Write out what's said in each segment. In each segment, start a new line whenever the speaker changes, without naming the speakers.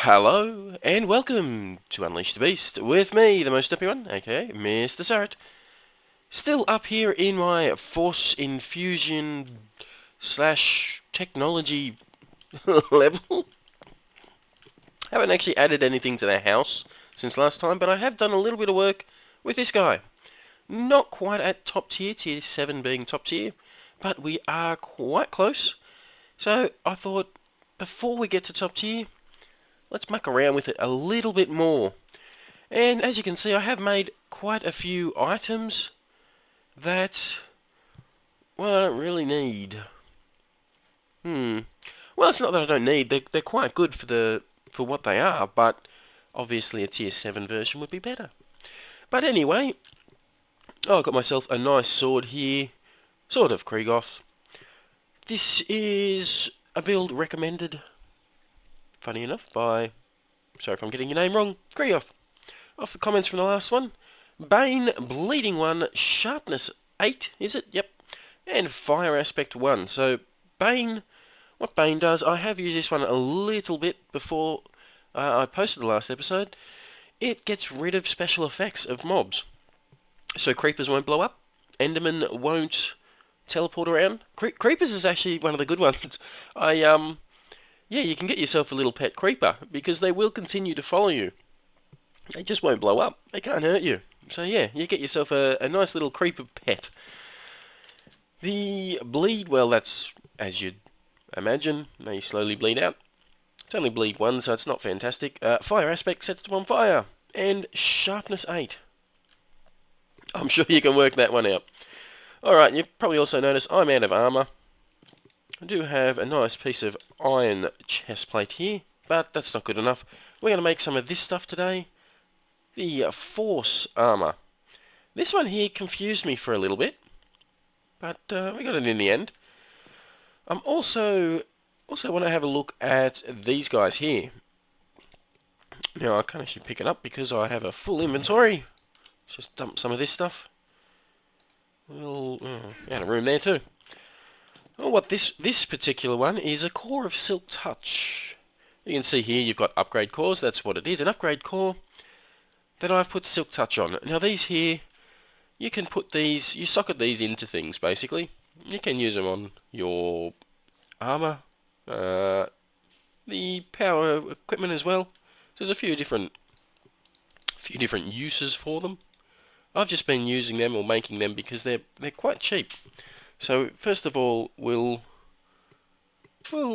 Hello, and welcome to Unleash the Beast with me, the most derpy one, aka MrSuryt. Still up here in my Force Infusion slash technology level. Haven't actually added anything to the house since last time, but I have done a little bit of work with this guy. Not quite at top tier, tier 7 being top tier, but we are quite close. So I thought, before we get to top tier, let's muck around with it a little bit more. And as you can see, I have made quite a few items that, well, I don't really need. Well, it's not that I don't need. They're quite good for what they are, but obviously a tier 7 version would be better. But anyway, I've got myself a nice sword here, Sword of Krigoth. This is a build recommended, funny enough, by, sorry if I'm getting your name wrong, Krigoth. Off the comments from the last one. Bane, Bleeding 1, Sharpness 8, is it? Yep. And Fire Aspect 1. So, Bane, what Bane does, I have used this one a little bit before I posted the last episode. It gets rid of special effects of mobs. So creepers won't blow up, Endermen won't teleport around. Creepers is actually one of the good ones. Yeah, you can get yourself a little pet creeper, because they will continue to follow you. They just won't blow up. They can't hurt you. So yeah, you get yourself a nice little creeper pet. The bleed, well, that's as you'd imagine. They slowly bleed out. It's only bleed 1, so it's not fantastic. Fire aspect sets them on fire. And sharpness 8. I'm sure you can work that one out. Alright, you've probably also noticed I'm out of armour. I do have a nice piece of iron chestplate here, but that's not good enough. We're going to make some of this stuff today. The Force armour. This one here confused me for a little bit, but we got it in the end. I'm also want to have a look at these guys here. Now I can't actually pick it up because I have a full inventory. Let's just dump some of this stuff. Well, out of room there too. Oh, what this particular one is a core of Silk Touch. You can see here you've got upgrade cores. That's what it is, an upgrade core that I've put Silk Touch on. Now these here, you can put these, you socket these into things basically. You can use them on your armour, the power equipment as well. So there's a few different uses for them. I've just been using them or making them because they're quite cheap. So first of all, we'll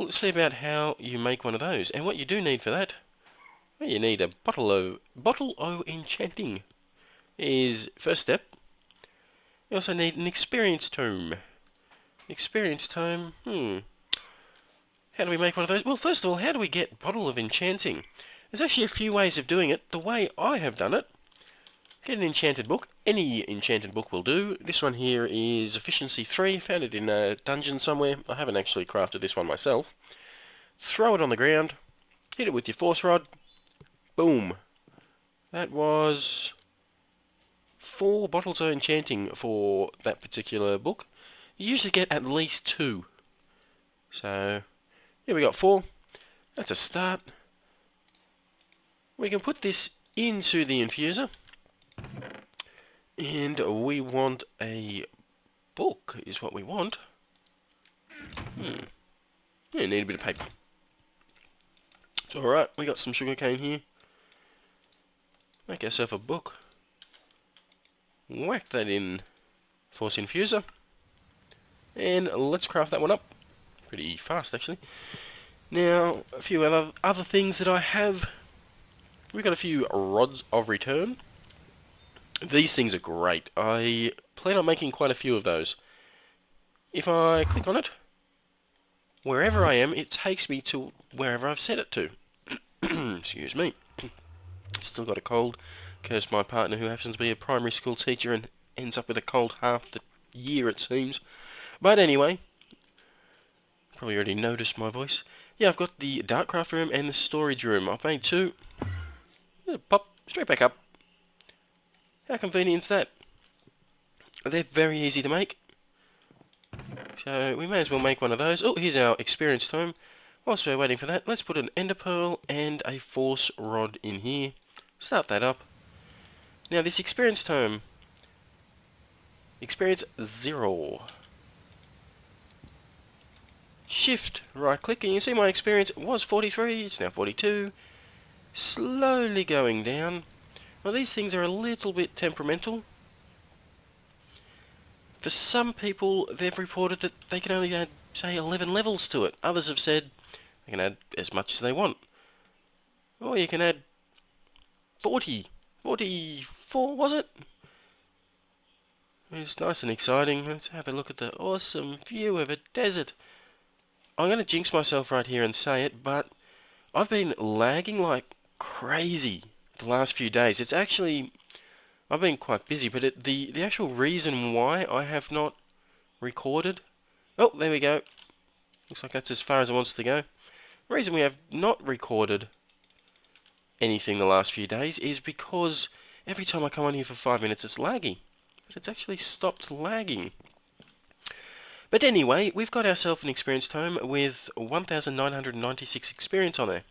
see about how you make one of those, and what you do need for that. Well, you need a bottle o' enchanting is first step. You also need an experience tome. Experience tome, How do we make one of those? Well, first of all, how do we get bottle of enchanting? There's actually a few ways of doing it. The way I have done it, get an enchanted book. Any enchanted book will do. This one here is Efficiency 3. Found it in a dungeon somewhere. I haven't actually crafted this one myself. Throw it on the ground. Hit it with your force rod. Boom. That was 4 bottles of enchanting for that particular book. You usually get at least 2. So, here we got 4. That's a start. We can put this into the infuser. And we want a book, is what we want. Yeah, need a bit of paper. It's alright, we got some sugarcane here. Make ourselves a book. Whack that in Force Infuser. And let's craft that one up. Pretty fast, actually. Now, a few other things that I have. We've got a few rods of return. These things are great. I plan on making quite a few of those. If I click on it, wherever I am, it takes me to wherever I've set it to. Excuse me. Still got a cold. Curse my partner, who happens to be a primary school teacher and ends up with a cold half the year, it seems. But anyway, probably already noticed my voice. Yeah, I've got the Dartcraft room and the storage room. I've made 2. Pop straight back up. How convenient's that? They're very easy to make. So we may as well make one of those. Oh, here's our experience tome. Whilst we're waiting for that, let's put an ender pearl and a force rod in here. Start that up. Now this experience tome. Experience 0. Shift, right click, and you see my experience was 43, it's now 42. Slowly going down. Well, these things are a little bit temperamental. For some people, they've reported that they can only add, say, 11 levels to it. Others have said they can add as much as they want. Or you can add 40, 44, was it? It's nice and exciting. Let's have a look at the awesome view of a desert. I'm going to jinx myself right here and say it, but I've been lagging like crazy the last few days. It's actually, I've been quite busy, but the actual reason why I have not recorded, oh, there we go. Looks like that's as far as it wants to go. The reason we have not recorded anything the last few days is because every time I come on here for 5 minutes it's laggy. But it's actually stopped lagging. But anyway, we've got ourselves an experience tome with 1,996 experience on there.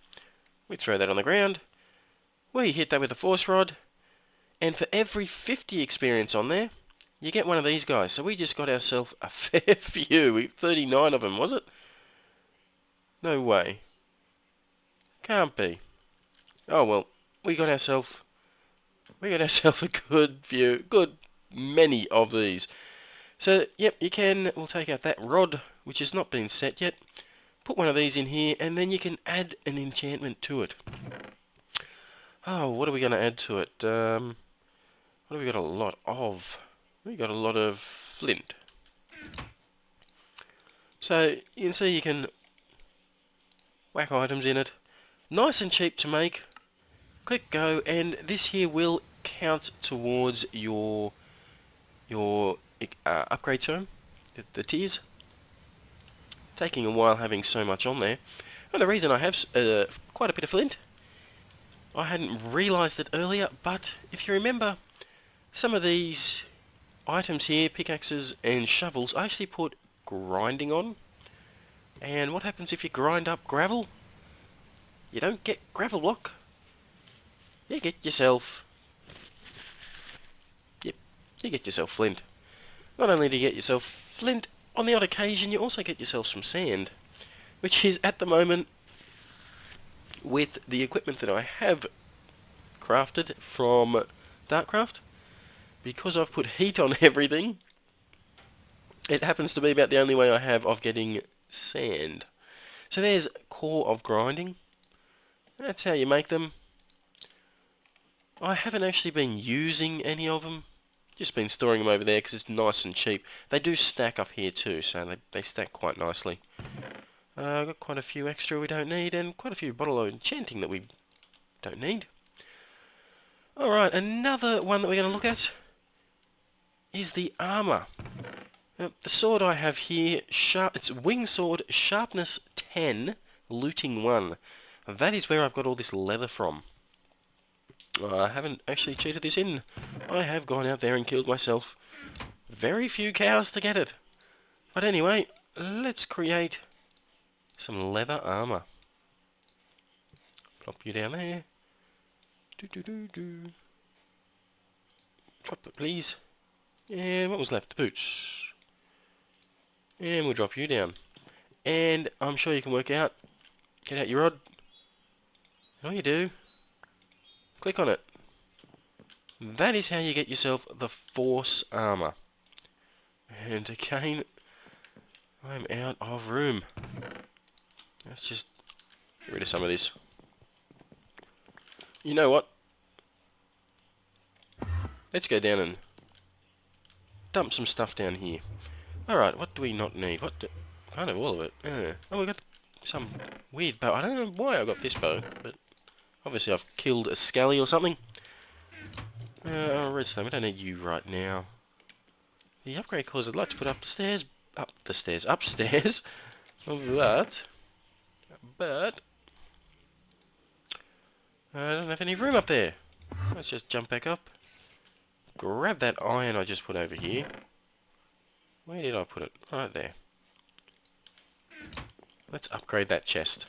We throw that on the ground. We hit that with a force rod. And for every 50 experience on there, you get one of these guys. So we just got ourselves a fair few. 39 of them, was it? No way. Can't be. Oh well, we got ourselves a good few, good many of these. So, yep, we'll take out that rod, which has not been set yet, put one of these in here, and then you can add an enchantment to it. Oh, what are we going to add to it? What have we got a lot of? We got a lot of flint. So, you can see you can whack items in it. Nice and cheap to make. Click go, and this here will count towards your upgrade term, the tiers. Taking a while having so much on there. And the reason I have quite a bit of flint, I hadn't realised it earlier, but if you remember, some of these items here, pickaxes and shovels, I actually put grinding on. And what happens if you grind up gravel? You don't get gravel block. You get yourself... Yep, you get yourself flint. Not only do you get yourself flint, on the odd occasion you also get yourself some sand. Which is, at the moment, with the equipment that I have crafted from Dartcraft, because I've put heat on everything, it happens to be about the only way I have of getting sand. So there's core of grinding. That's how you make them. I haven't actually been using any of them. Just been storing them over there because it's nice and cheap. They do stack up here too, so they stack quite nicely. I've got quite a few extra we don't need, and quite a few bottle of enchanting that we don't need. Alright, another one that we're going to look at is the armour. Now, the sword I have here, it's wing sword, sharpness 10, looting 1. That is where I've got all this leather from. I haven't actually cheated this in. I have gone out there and killed myself very few cows to get it. But anyway, let's create some leather armour. Drop you down there. Drop it, please. And what was left? The boots. And we'll drop you down. And I'm sure you can work out. Get out your rod. And all you do, click on it. That is how you get yourself the force armour. And again, I'm out of room. Let's just get rid of some of this. You know what? Let's go down and dump some stuff down here. Alright, what do we not need? Kind of all of it. Oh, we got some weird bow. I don't know why I got this bow, but obviously I've killed a skelly or something. Redstone, we don't need you right now. The upgrade cores I'd like to put upstairs. Upstairs. But I don't have any room up there. Let's just jump back up. Grab that iron I just put over here. Where did I put it? Right there. let's upgrade that chest.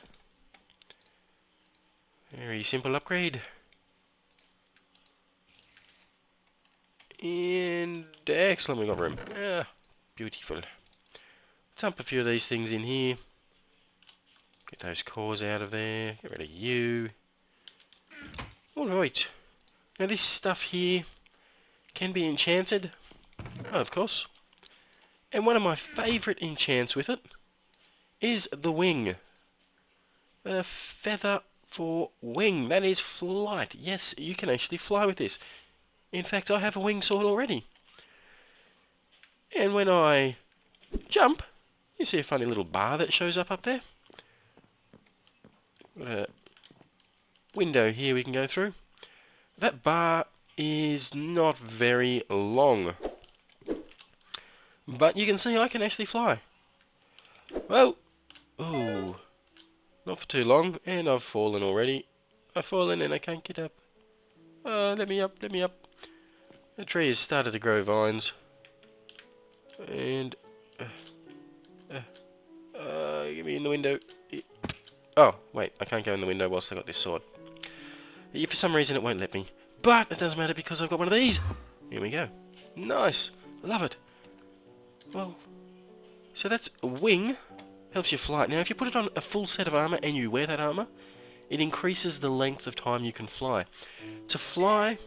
Very simple upgrade. And excellent, we got room. Yeah, beautiful. Dump a few of these things in here. Get those cores out of there. Get rid of you. Alright. Now this stuff here can be enchanted. Oh, of course. And one of my favourite enchants with it is the wing. The feather for wing. That is flight. Yes, you can actually fly with this. In fact, I have a wing sword already. And when I jump, you see a funny little bar that shows up there. Got a window here we can go through. That bar is not very long. But you can see I can actually fly. Well, ooh, not for too long, and I've fallen already. I've fallen and I can't get up. Let me up, let me up. The tree has started to grow vines. And, get me in the window. Oh, wait, I can't go in the window whilst I've got this sword. For some reason it won't let me. But it doesn't matter because I've got one of these. Here we go. Nice. Love it. Well, so that's a wing. Helps you fly. Now, if you put it on a full set of armour and you wear that armour, it increases the length of time you can fly. To fly...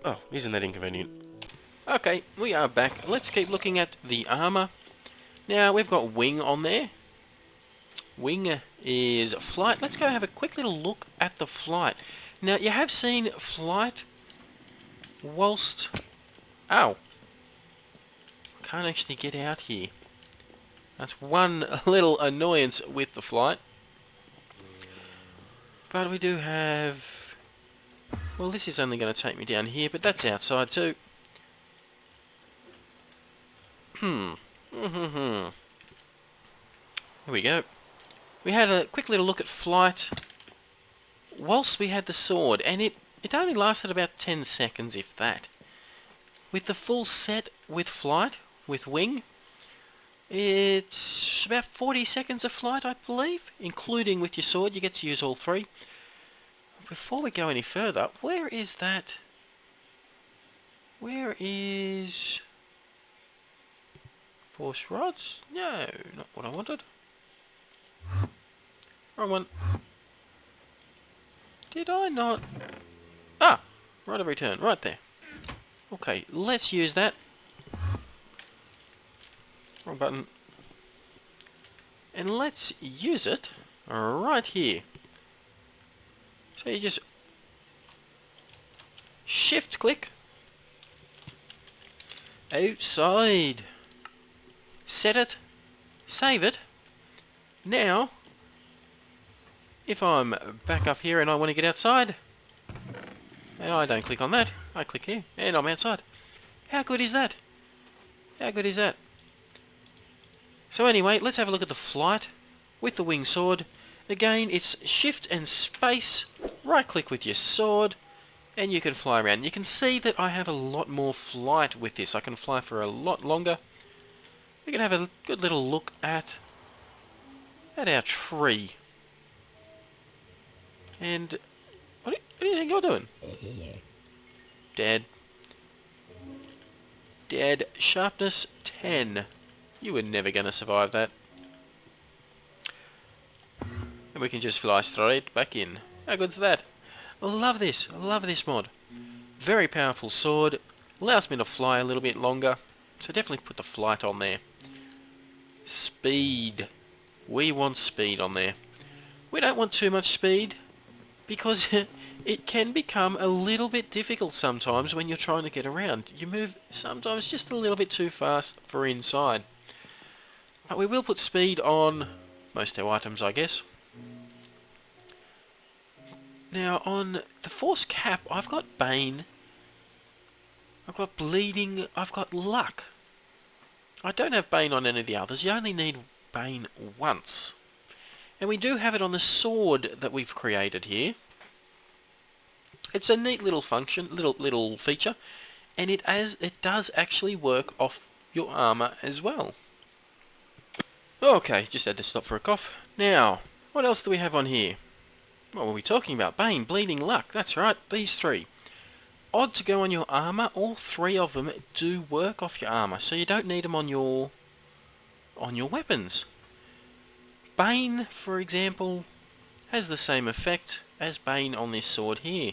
Oh, isn't that inconvenient? Okay, we are back. Let's keep looking at the armour. Now, we've got wing on there. Wing is flight. Let's go have a quick little look at the flight. Now, you have seen flight whilst... Ow! I can't actually get out here. That's one little annoyance with the flight. But we do have... Well, this is only going to take me down here, but that's outside too. Here we go. We had a quick little look at flight whilst we had the sword, and it only lasted about 10 seconds, if that. With the full set with flight, with wing, it's about 40 seconds of flight, I believe, including with your sword. You get to use all three. Before we go any further, where is that? Where is... Force rods? No, not what I wanted. Wrong one. Did I not? Ah! Right of return, right there. Okay, let's use that. Wrong button. And let's use it right here. So you just shift click outside, set it, save it. Now, if I'm back up here and I want to get outside, and I don't click on that, I click here and I'm outside. How good is that? How good is that? So anyway, let's have a look at the flight with the wing sword. Again, it's shift and space, right click with your sword, and you can fly around. You can see that I have a lot more flight with this. I can fly for a lot longer. We can have a good little look at our tree. And what do you think you're doing? Dead. Dead. Sharpness 10. You were never going to survive that. And we can just fly straight back in. How good's that? I love this. I love this mod. Very powerful sword. Allows me to fly a little bit longer. So definitely put the flight on there. Speed. We want speed on there. We don't want too much speed, because it can become a little bit difficult sometimes when you're trying to get around. You move sometimes just a little bit too fast for inside. But we will put speed on most of our items, I guess. Now on the force cap, I've got Bane, I've got Bleeding, I've got Luck. I don't have Bane on any of the others. You only need Bane once. And we do have it on the sword that we've created here. It's a neat little function, little feature, and it does actually work off your armour as well. Okay, just had to stop for a cough. Now, what else do we have on here? What were we talking about? Bane, Bleeding, Luck. That's right, these three. Odd to go on your armour. All three of them do work off your armour, so you don't need them on your weapons. Bane, for example, has the same effect as Bane on this sword here.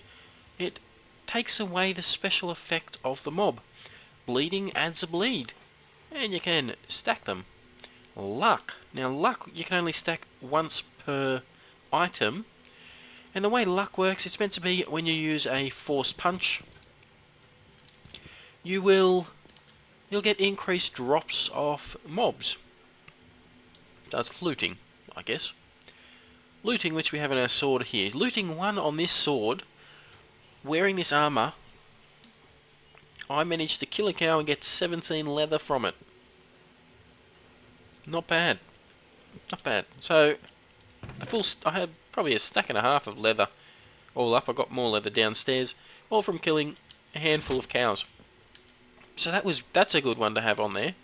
It takes away the special effect of the mob. Bleeding adds a bleed, and you can stack them. Luck. Now luck you can only stack once per item, and the way luck works, it's meant to be when you use a force punch, you'll get increased drops off mobs. That's looting, I guess. Looting, which we have in our sword here. Looting 1 on this sword, wearing this armour, I managed to kill a cow and get 17 leather from it. Not bad. Not bad. So, I had probably a stack and a half of leather all up. I got more leather downstairs, all from killing a handful of cows. So that's a good one to have on there.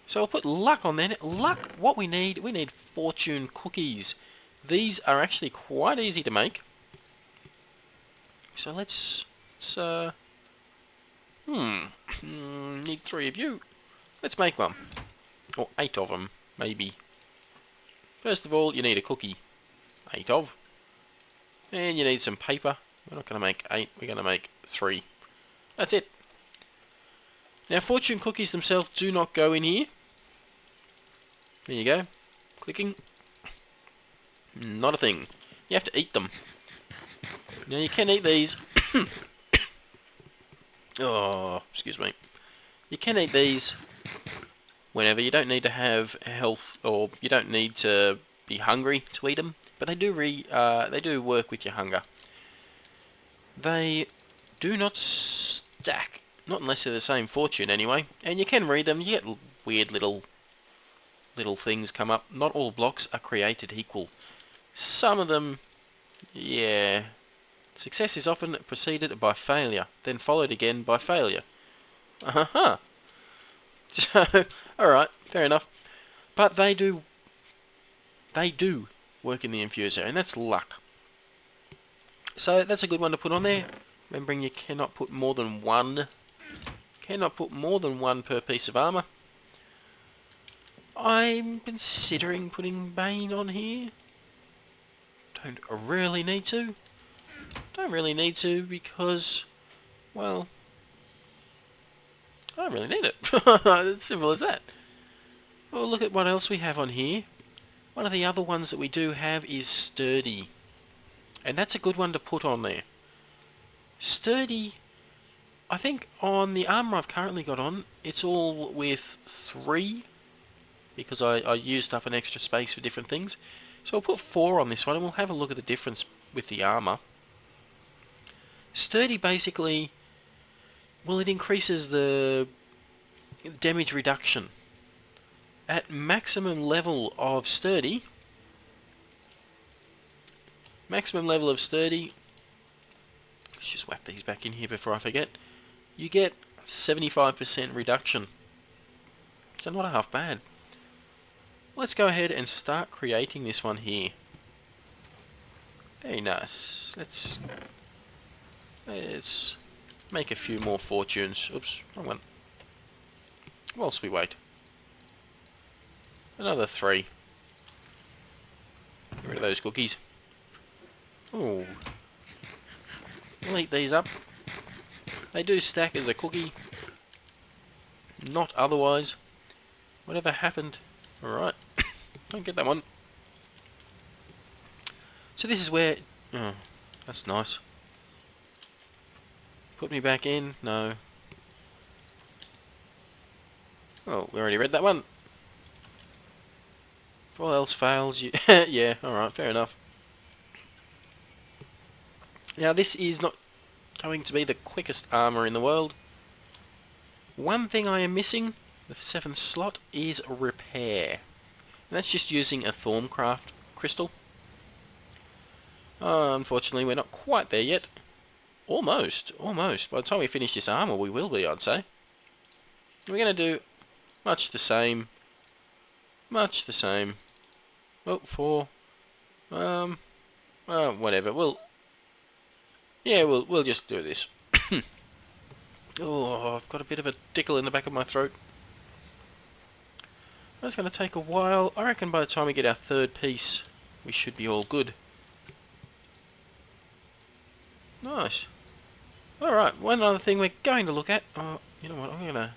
So I'll put luck on there. Luck, what we need fortune cookies. These are actually quite easy to make. So let's need 3 of you. Let's make one. Or 8 of them, maybe. First of all, you need a cookie. 8 of. And you need some paper. We're not going to make 8, we're going to make 3. That's it. Now, fortune cookies themselves do not go in here. There you go. Clicking. Not a thing. You have to eat them. Now, you can eat these. Oh, excuse me. You can eat these whenever. You don't need to have health, or you don't need to be hungry to eat them. But they do work with your hunger. They do not stack. Not unless they're the same fortune anyway. And you can read them. You get weird little things come up. Not all blocks are created equal. Some of them, yeah. Success is often preceded by failure, then followed again by failure. Uh-huh. So, alright, fair enough. But they do work in the infuser, and that's luck. So that's a good one to put on there. Remembering you cannot put more than one. Cannot put more than one per piece of armour. I'm considering putting Bane on here. Don't really need to. Don't really need to because, well, I don't really need it. It's simple as that. Well, look at what else we have on here. One of the other ones that we do have is Sturdy. And that's a good one to put on there. Sturdy, I think on the armour I've currently got on, it's all with 3. Because I used up an extra space for different things. So I'll put 4 on this one and we'll have a look at the difference with the armour. Sturdy basically, well, it increases the damage reduction. At maximum level of Sturdy, let's just whack these back in here before I forget, you get 75% reduction. So not half bad. Let's go ahead and start creating this one here. Very nice. Let's make a few more fortunes. Oops, wrong one. Whilst we wait. Another 3. Get rid of those cookies. Ooh. We'll eat these up. They do stack as a cookie. Not otherwise. Whatever happened. Alright. Don't get that one. So this is where... Oh, that's nice. Put me back in? No. Oh, we already read that one. If all else fails, you... yeah, alright, fair enough. Now this is not going to be the quickest armour in the world. One thing I am missing, the 7th slot, is repair. And that's just using a Dartcraft crystal. Unfortunately, we're not quite there yet. Almost. By the time we finish this armour, we will be, I'd say. We're going to do much the same. Oh, 4. Whatever. We'll just do this. Oh, I've got a bit of a tickle in the back of my throat. That's going to take a while. I reckon by the time we get our third piece, we should be all good. Nice. Alright, one other thing we're going to look at. Oh, you know what, I'm going to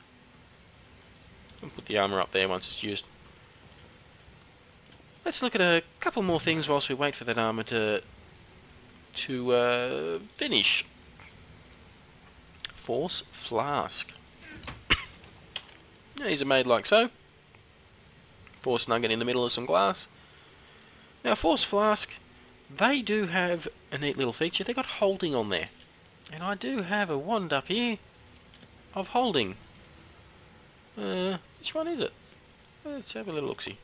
put the armour up there once it's used. Let's look at a couple more things whilst we wait for that armour to finish. Force Flask. These are made like so. Force Nugget in the middle of some glass. Now Force Flask, they do have a neat little feature. They've got holding on there. And I do have a wand up here of holding. Which one is it? Let's have a little look-see.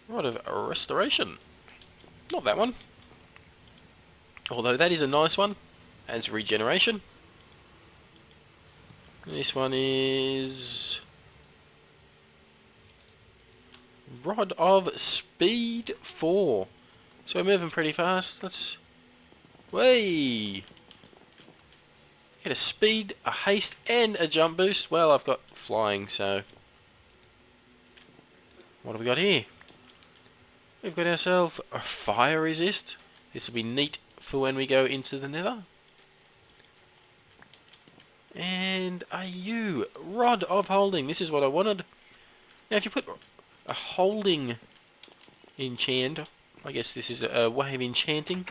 Rod of Restoration. Not that one. Although that is a nice one. Adds regeneration. This one is Rod of Speed 4. So we're moving pretty fast. Let's... Way! Get a speed, a haste, and a jump boost. Well, I've got flying, so... What have we got here? We've got ourselves a fire resist. This will be neat for when we go into the nether. And a Rod of Holding. This is what I wanted. Now if you put a holding enchant, I guess this is a way of enchanting.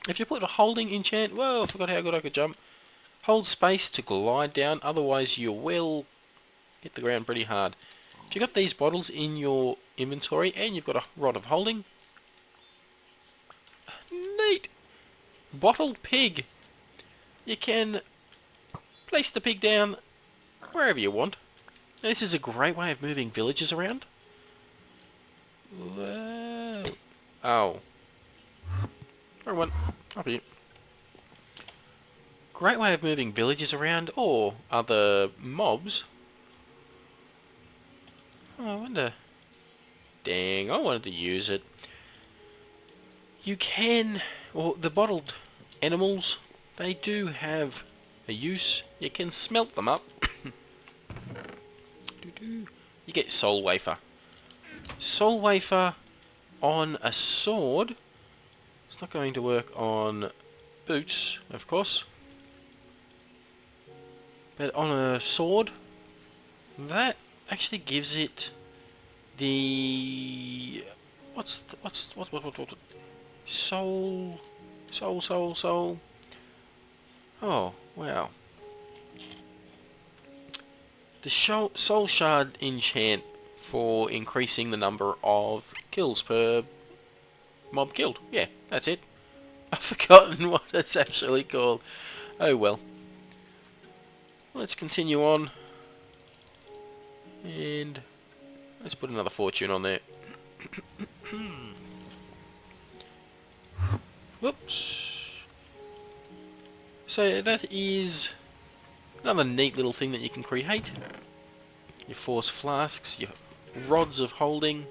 If you put a holding enchant, whoa, I forgot how good I could jump. Hold space to glide down, otherwise you will hit the ground pretty hard. If you've got these bottles in your inventory and you've got a Rod of Holding, neat! Bottled Pig. You can place the pig down wherever you want. Now, this is a great way of moving villages around. Whoa. Oh. Wrong one. Up here. Great way of moving villages around or other mobs. Oh, I wonder... Dang, I wanted to use it. You can... Well, the bottled animals, they do have a use. You can smelt them up. You get Soul Wafer. Soul Wafer on a sword. It's not going to work on boots, of course. But on a sword, that actually gives it the... What? Soul... Oh, wow. The Soul Shard enchant for increasing the number of kills per mob killed. Yeah, that's it. I've forgotten what it's actually called. Oh well. Let's continue on. And let's put another fortune on there. Whoops. So that is another neat little thing that you can create. Your Force Flasks, your Rods of Holding.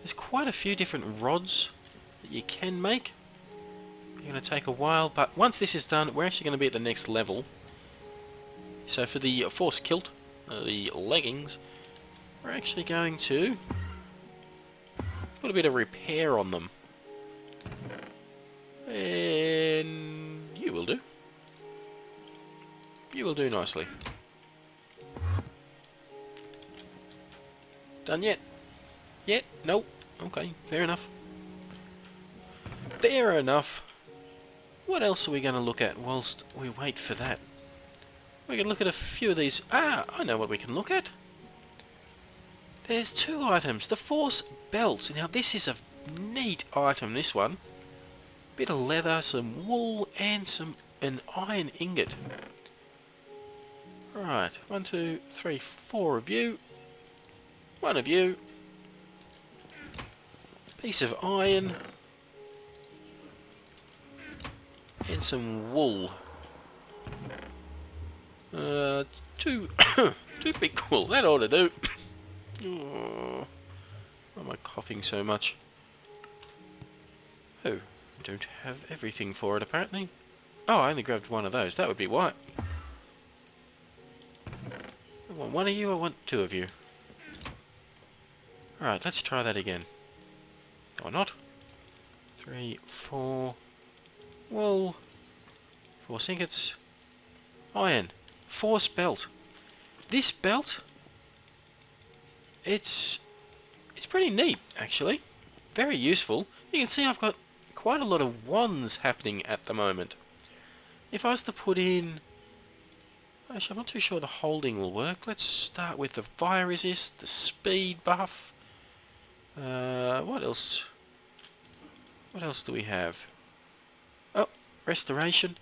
There's quite a few different rods that you can make. It's going to take a while, but once this is done, we're actually going to be at the next level. So for the Force Kilt, the leggings, we're actually going to put a bit of repair on them. And you will do. You will do nicely. Done yet? Yet? Nope. Okay, fair enough. Fair enough. What else are we going to look at whilst we wait for that? We can look at a few of these. Ah, I know what we can look at. There's two items. The Force Belt. Now this is a neat item, this one. Bit of leather, some wool, and an iron ingot. Right, 1, 2, 3, 4 of you. One of you. Piece of iron. And some wool. Two big wool. That ought to do. Oh,
coughing so much? Oh, I don't have everything for it apparently. Oh, I only grabbed one of those. That would be why. I want one of you, I want two of you. Alright, let's try that again. Or not. 3, 4... Wool. 4 sinkets. Iron. Force belt. This belt... It's pretty neat, actually. Very useful. You can see I've got quite a lot of wands happening at the moment. If I was to put in... Actually, I'm not too sure the holding will work. Let's start with the fire resist, the speed buff. What else? What else do we have? Oh, restoration.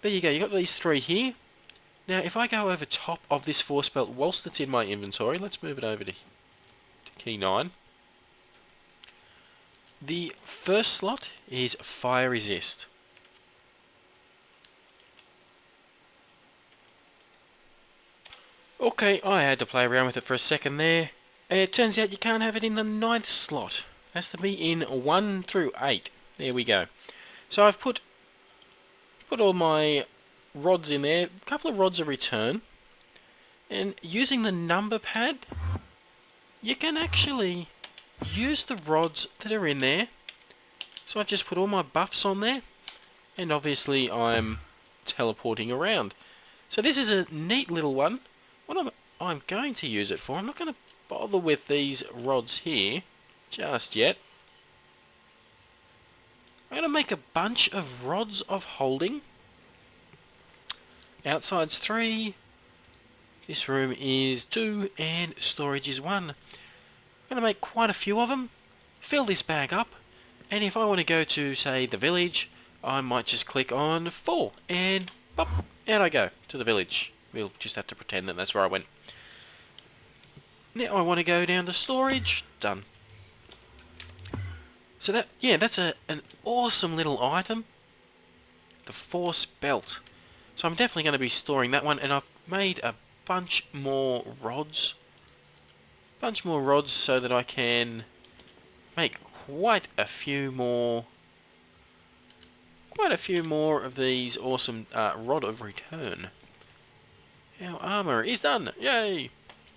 There you go. You got these 3 here. Now, if I go over top of this force belt whilst it's in my inventory, let's move it over to key 9. The first slot is fire resist. Okay, I had to play around with it for a second there. It turns out you can't have it in the 9th slot. It has to be in 1 through 8. There we go. So I've put all my rods in there. A couple of rods of return. And using the number pad, you can actually use the rods that are in there. So I've just put all my buffs on there. And obviously I'm teleporting around. So this is a neat little one. What I'm going to use it for, I'm not going to bother with these rods here just yet. I'm going to make a bunch of rods of holding. Outside's 3. This room is 2 and storage is 1. I'm going to make quite a few of them. Fill this bag up. And if I want to go to, say, the village, I might just click on 4 and pop, out I go to the village. We'll just have to pretend that that's where I went. Now I want to go down to storage. Done. So that, yeah, that's an awesome little item. The force belt. So I'm definitely going to be storing that one. And I've made a bunch more rods. So that I can make quite a few more of these awesome rod of return. Our armour is done. Yay!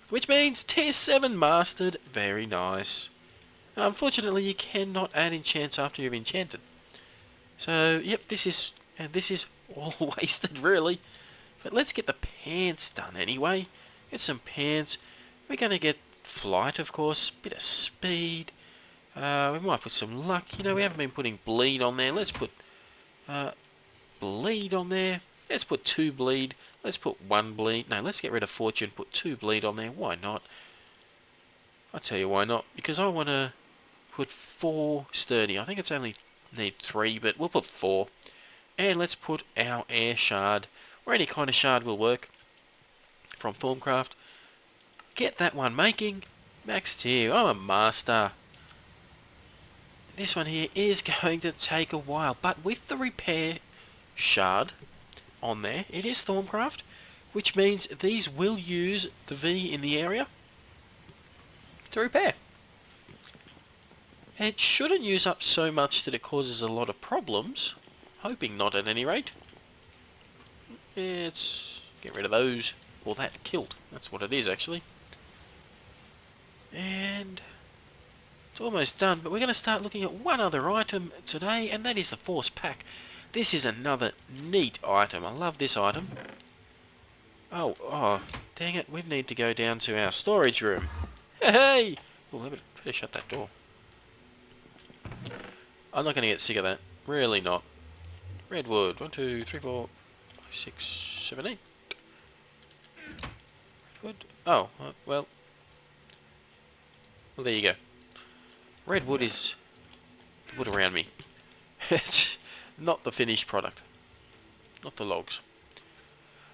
Which means tier 7 mastered. Very nice. Unfortunately, you cannot add enchants after you've enchanted. So, yep, this is all wasted, really. But let's get the pants done anyway. Get some pants. We're going to get flight, of course. Bit of speed. We might put some luck. You know, we haven't been putting bleed on there. Let's put bleed on there. Let's put 2 bleed. Let's put 1 bleed. No, let's get rid of fortune. Put 2 bleed on there. Why not? I'll tell you why not. Because I want to put 4 sturdy. I think it's only need 3, but we'll put 4. And let's put our air shard, or any kind of shard will work, from Dartcraft. Get that one making. Max tier. I'm a master. This one here is going to take a while, but with the repair shard on there, it is Dartcraft, which means these will use the V in the area to repair. It shouldn't use up so much that it causes a lot of problems. Hoping not, at any rate. Let's get rid of those. Well, that killed. That's what it is, actually. And it's almost done, but we're going to start looking at one other item today, and that is the Force Pack. This is another neat item. I love this item. Oh, dang it. We need to go down to our storage room. Hey! Oh, I better shut that door. I'm not going to get sick of that. Really not. Redwood. 1, 2, 3, 4, 5, 6, 7, 8. Redwood. Oh, well. Well, there you go. Redwood is the wood around me. It's not the finished product. Not the logs.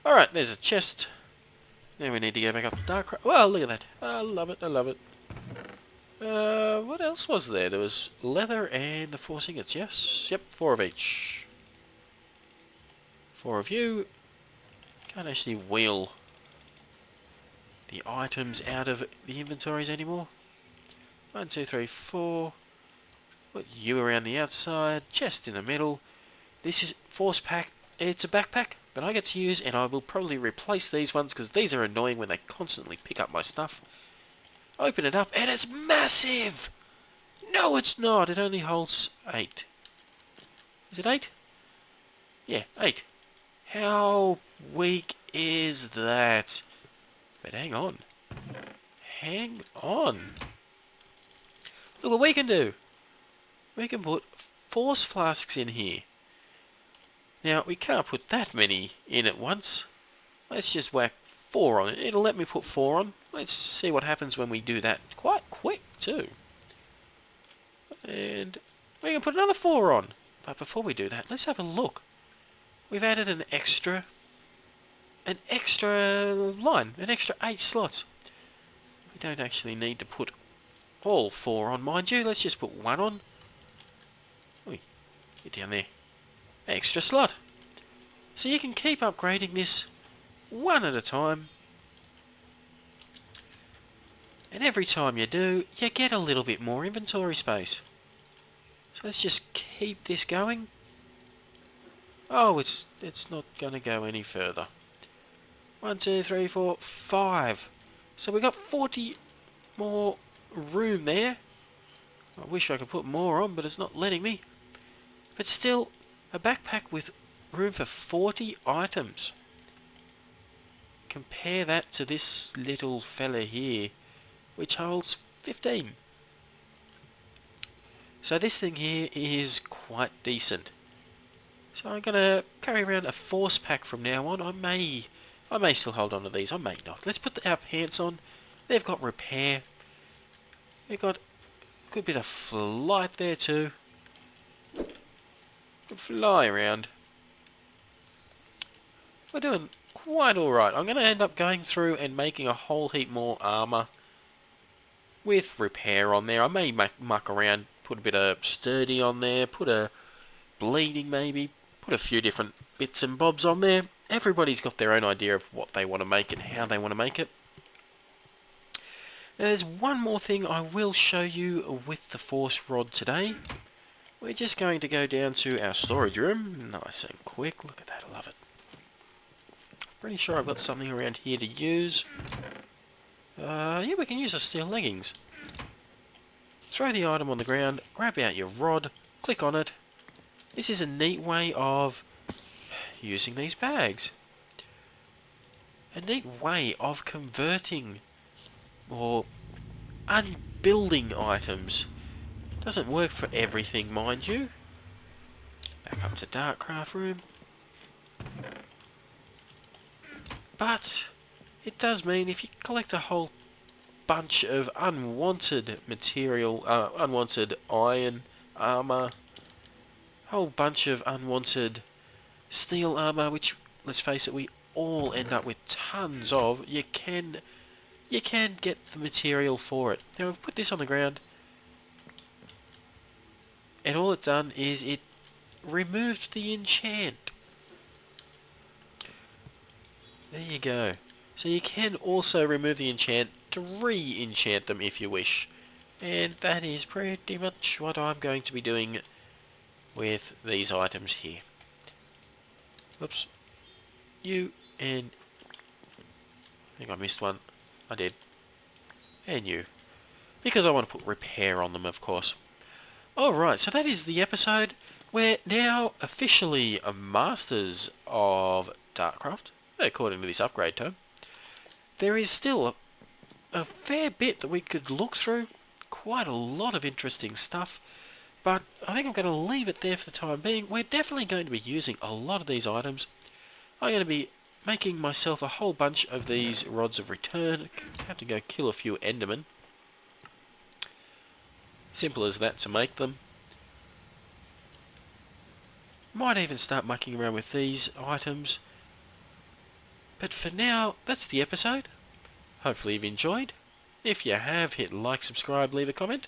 Alright, there's a chest. Now we need to go back up to Dartcraft. Well, look at that. I love it, I love it. What else was there? There was leather and the 4 ingots, yes? Yep, 4 of each. 4 of you. Can't actually wheel the items out of the inventories anymore. 1, 2, 3, 4. Put you around the outside, chest in the middle. This is force pack. It's a backpack that I get to use, and I will probably replace these ones because these are annoying when they constantly pick up my stuff. Open it up, and it's massive! No, it's not. It only holds 8. Is it 8? Yeah, 8. How weak is that? But hang on. Hang on. Look what we can do. We can put force flasks in here. Now, we can't put that many in at once. Let's just whack 4 on it. It'll let me put 4 on. Let's see what happens when we do that. Quite quick, too. And we can put another 4 on. But before we do that, let's have a look. We've added an extra line, an extra 8 slots. We don't actually need to put all 4 on, mind you. Let's just put 1 on. Oi, get down there. Extra slot. So you can keep upgrading this one at a time. And every time you do, you get a little bit more inventory space. So let's just keep this going. Oh, it's not going to go any further. 1, 2, 3, 4, 5. So we got 40 more room there. I wish I could put more on, but it's not letting me. But still, a backpack with room for 40 items. Compare that to this little fella here, which holds 15. So this thing here is quite decent. So I'm going to carry around a force pack from now on. I may still hold on to these, I may not. Let's put our pants on. They've got repair. They've got a good bit of flight there too. Can fly around. We're doing quite alright. I'm going to end up going through and making a whole heap more armour with repair on there. I may muck around, put a bit of sturdy on there, put a bleeding maybe, put a few different bits and bobs on there. Everybody's got their own idea of what they want to make and how they want to make it. Now, there's one more thing I will show you with the force rod today. We're just going to go down to our storage room. Nice and quick. Look at that. I love it. Pretty sure I've got something around here to use. Yeah, we can use the steel leggings. Throw the item on the ground, grab out your rod, click on it. This is a neat way of using these bags. A neat way of converting or unbuilding items. Doesn't work for everything, mind you. Back up to Dartcraft room. But it does mean if you collect a whole bunch of unwanted material, unwanted iron armor, whole bunch of unwanted steel armor, which, let's face it, we all end up with tons of, you can get the material for it. Now I've put this on the ground, and all it's done is it removed the enchant. There you go. So you can also remove the enchant to re-enchant them if you wish. And that is pretty much what I'm going to be doing with these items here. Oops. You and... I think I missed one. I did. And you. Because I want to put repair on them, of course. Alright, so that is the episode. We're now officially masters of Dartcraft, according to this upgrade tome. There is still a fair bit that we could look through. Quite a lot of interesting stuff. But I think I'm going to leave it there for the time being. We're definitely going to be using a lot of these items. I'm going to be making myself a whole bunch of these rods of return. Have to go kill a few endermen. Simple as that to make them. Might even start mucking around with these items. But for now, that's the episode. Hopefully you've enjoyed. If you have, hit like, subscribe, leave a comment.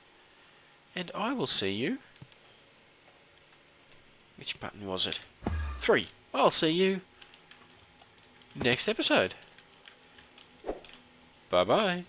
And I will see you... Which button was it? 3. I'll see you next episode. Bye-bye.